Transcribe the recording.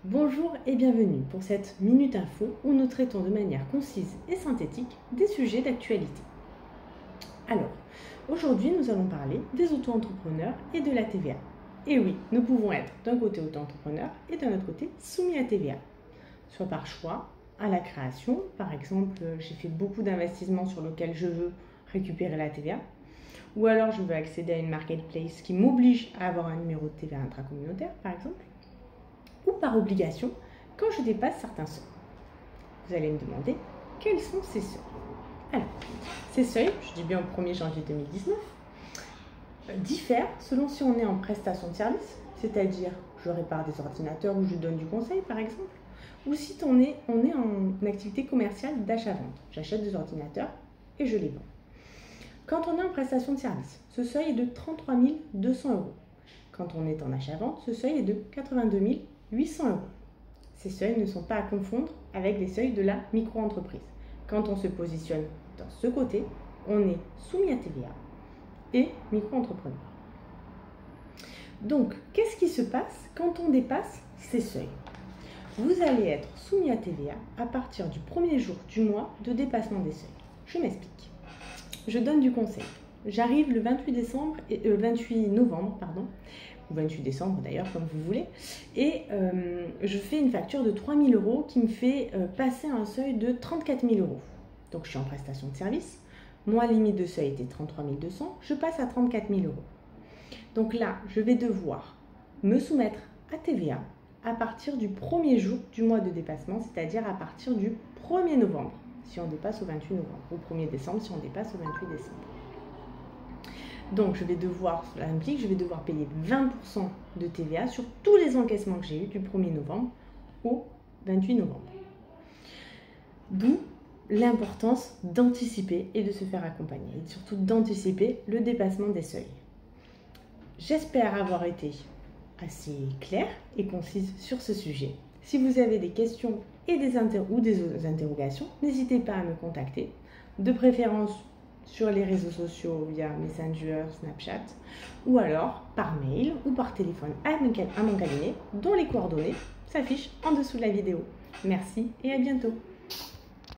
Bonjour et bienvenue pour cette Minute Info où nous traitons de manière concise et synthétique des sujets d'actualité. Alors, aujourd'hui nous allons parler des auto-entrepreneurs et de la TVA. Et oui, nous pouvons être d'un côté auto-entrepreneur et d'un autre côté soumis à TVA. Soit par choix, à la création, par exemple j'ai fait beaucoup d'investissements sur lesquels je veux récupérer la TVA, ou alors je veux accéder à une marketplace qui m'oblige à avoir un numéro de TVA intracommunautaire par exemple, ou par obligation quand je dépasse certains seuils. Vous allez me demander quels sont ces seuils. Alors, ces seuils, je dis bien au 1er janvier 2019, diffèrent selon si on est en prestation de service, c'est-à-dire je répare des ordinateurs ou je donne du conseil par exemple, ou si on est en activité commerciale d'achat-vente. J'achète des ordinateurs et je les vends. Quand on est en prestation de service, ce seuil est de 33 200 €. Quand on est en achat-vente, ce seuil est de 82 800 €. Ces seuils ne sont pas à confondre avec les seuils de la micro-entreprise. Quand on se positionne dans ce côté, on est soumis à TVA et micro-entrepreneur. Donc, qu'est-ce qui se passe quand on dépasse ces seuils? Vous allez être soumis à TVA à partir du premier jour du mois de dépassement des seuils. Je m'explique. Je donne du conseil. J'arrive le 28 novembre, ou 28 décembre d'ailleurs, comme vous voulez, et je fais une facture de 3 000 € qui me fait passer un seuil de 34 000 €. Donc je suis en prestation de service, moi limite de seuil était 33 200, je passe à 34 000 €. Donc là, je vais devoir me soumettre à TVA à partir du premier jour du mois de dépassement, c'est-à-dire à partir du 1er novembre, si on dépasse au 28 novembre, ou 1er décembre si on dépasse au 28 décembre. Donc cela implique que je vais devoir payer 20% de TVA sur tous les encaissements que j'ai eus du 1er novembre au 28 novembre. D'où l'importance d'anticiper et de se faire accompagner, et surtout d'anticiper le dépassement des seuils. J'espère avoir été assez claire et concise sur ce sujet. Si vous avez des questions et des interrogations, n'hésitez pas à me contacter, de préférence sur les réseaux sociaux via Messenger, Snapchat, ou alors par mail ou par téléphone à mon cabinet, dont les coordonnées s'affichent en dessous de la vidéo. Merci et à bientôt.